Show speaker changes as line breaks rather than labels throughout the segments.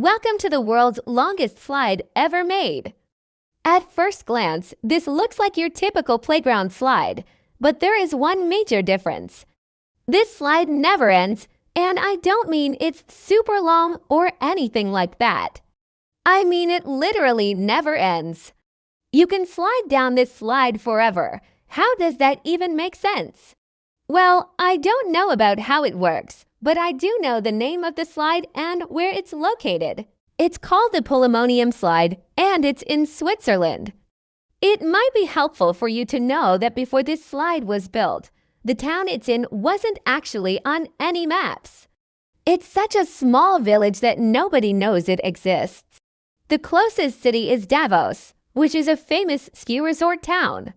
Welcome to the world's longest slide ever made. At first glance, this looks like your typical playground slide, but there is one major difference. This slide never ends, and I don't mean it's super long or anything like that. I mean it literally never ends. You can slide down this slide forever. How does that even make sense? Well, I don't know about how it works, but I do know the name of the slide and where it's located. It's called the Polemonium slide, and it's in Switzerland. It might be helpful for you to know that before this slide was built, the town it's in wasn't actually on any maps. It's such a small village that nobody knows it exists. The closest city is Davos, which is a famous ski resort town.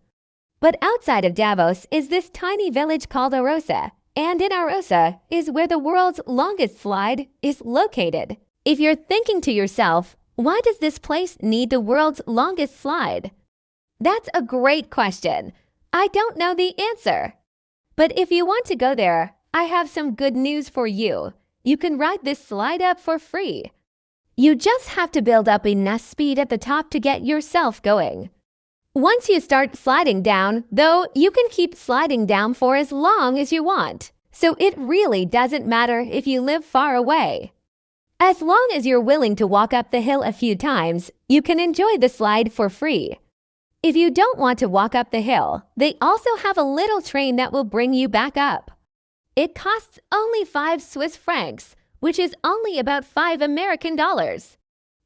But outside of Davos is this tiny village called Arosa, and in Arosa is where the world's longest slide is located. If you're thinking to yourself, why does this place need the world's longest slide? That's a great question. I don't know the answer. But if you want to go there, I have some good news for you. You can ride this slide up for free. You just have to build up enough speed at the top to get yourself going. Once you start sliding down, though, you can keep sliding down for as long as you want. So it really doesn't matter if you live far away. As long as you're willing to walk up the hill a few times, you can enjoy the slide for free. If you don't want to walk up the hill, they also have a little train that will bring you back up. It costs only 5 Swiss francs, which is only about $5 American.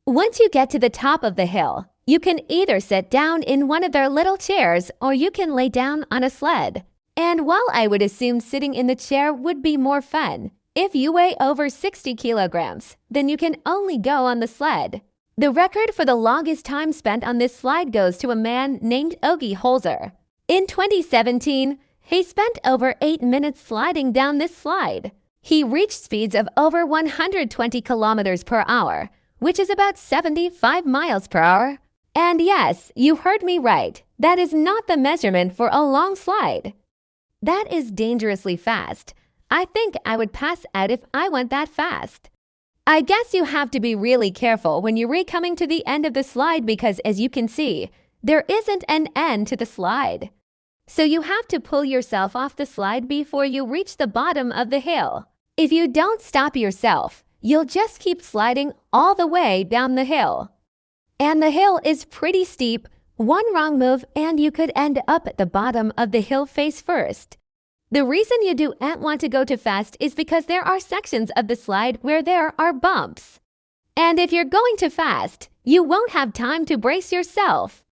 Once you get to the top of the hill, you can either sit down in one of their little chairs or you can lay down on a sled. And while I would assume sitting in the chair would be more fun, if you weigh over 60 kilograms, then you can only go on the sled. The record for the longest time spent on this slide goes to a man named Ogi Holzer. In 2017, he spent over 8 minutes sliding down this slide. He reached speeds of over 120 kilometers per hour, which is about 75 miles per hour. And yes, you heard me right. That is not the measurement for a long slide. That is dangerously fast. I think I would pass out if I went that fast. I guess you have to be really careful when you're coming to the end of the slide because, as you can see, there isn't an end to the slide. So you have to pull yourself off the slide before you reach the bottom of the hill. If you don't stop yourself, you'll just keep sliding all the way down the hill. And the hill is pretty steep. One wrong move and you could end up at the bottom of the hill face first. The reason you don't want to go too fast is because there are sections of the slide where there are bumps. And if you're going too fast, you won't have time to brace yourself.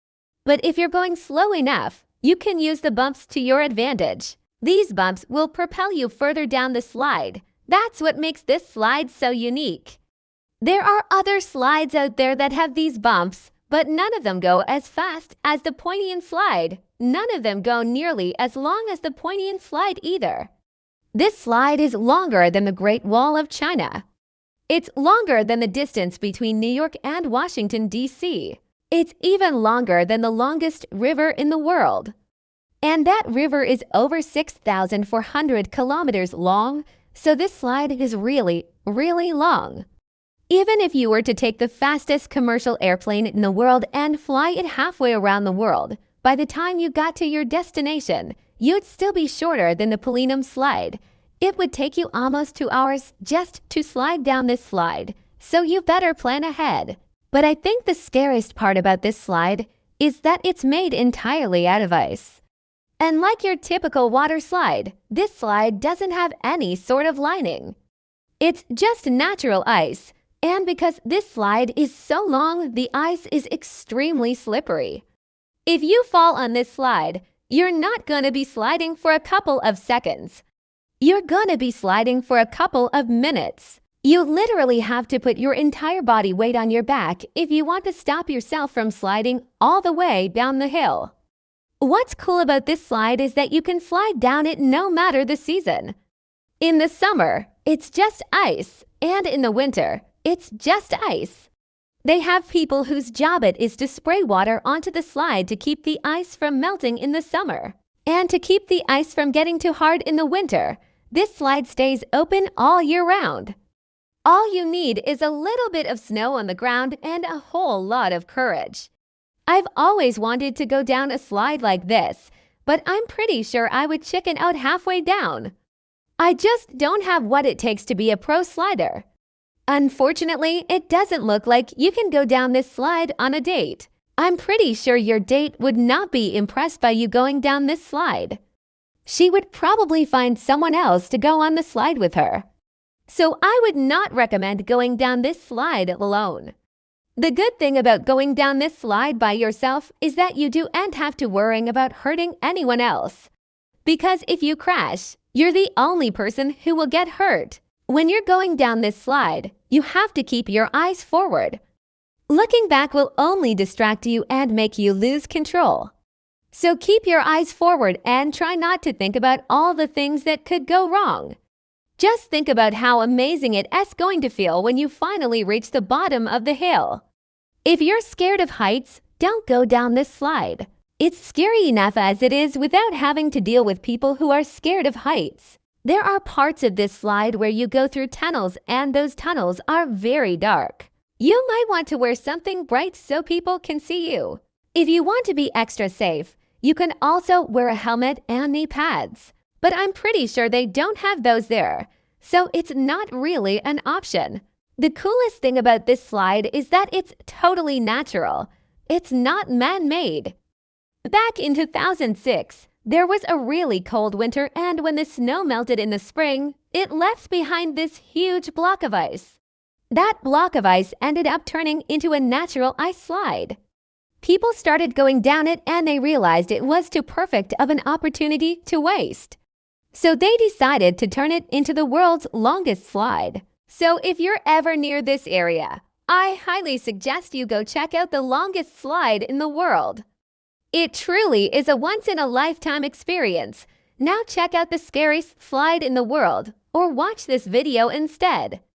But if you're going slow enough, you can use the bumps to your advantage. These bumps will propel you further down the slide. That's what makes this slide so unique. There are other slides out there that have these bumps, but none of them go as fast as the Polemonium slide. None of them go nearly as long as the Polemonium slide either. This slide is longer than the Great Wall of China. It's longer than the distance between New York and Washington, D.C. It's even longer than the longest river in the world. And that river is over 6,400 kilometers long, so this slide is really, really long. Even if you were to take the fastest commercial airplane in the world and fly it halfway around the world, by the time you got to your destination, you'd still be shorter than the Polemonium slide. It would take you almost 2 hours just to slide down this slide, so you better plan ahead. But I think the scariest part about this slide is that it's made entirely out of ice. And like your typical water slide, this slide doesn't have any sort of lining. It's just natural ice. And because this slide is so long, the ice is extremely slippery. If you fall on this slide, you're not going to be sliding for a couple of seconds. You're going to be sliding for a couple of minutes. You literally have to put your entire body weight on your back if you want to stop yourself from sliding all the way down the hill. What's cool about this slide is that you can slide down it no matter the season. In the summer, it's just ice, and in the winter, it's just ice. They have people whose job it is to spray water onto the slide to keep the ice from melting in the summer. And to keep the ice from getting too hard in the winter, this slide stays open all year round. All you need is a little bit of snow on the ground and a whole lot of courage. I've always wanted to go down a slide like this, but I'm pretty sure I would chicken out halfway down. I just don't have what it takes to be a pro slider. Unfortunately, it doesn't look like you can go down this slide on a date. I'm pretty sure your date would not be impressed by you going down this slide. She would probably find someone else to go on the slide with her. So I would not recommend going down this slide alone. The good thing about going down this slide by yourself is that you don't have to worry about hurting anyone else. Because if you crash, you're the only person who will get hurt. When you're going down this slide, you have to keep your eyes forward. Looking back will only distract you and make you lose control. So keep your eyes forward and try not to think about all the things that could go wrong. Just think about how amazing it's going to feel when you finally reach the bottom of the hill. If you're scared of heights, don't go down this slide. It's scary enough as it is without having to deal with people who are scared of heights. There are parts of this slide where you go through tunnels, and those tunnels are very dark. You might want to wear something bright so people can see you. If you want to be extra safe, you can also wear a helmet and knee pads. But I'm pretty sure they don't have those there, so it's not really an option. The coolest thing about this slide is that it's totally natural. It's not man-made. Back in 2006, there was a really cold winter, and when the snow melted in the spring, it left behind this huge block of ice. That block of ice ended up turning into a natural ice slide. People started going down it, and they realized it was too perfect of an opportunity to waste. So they decided to turn it into the world's longest slide. So if you're ever near this area, I highly suggest you go check out the longest slide in the world. It truly is a once-in-a-lifetime experience. Now check out the scariest slide in the world, or watch this video instead.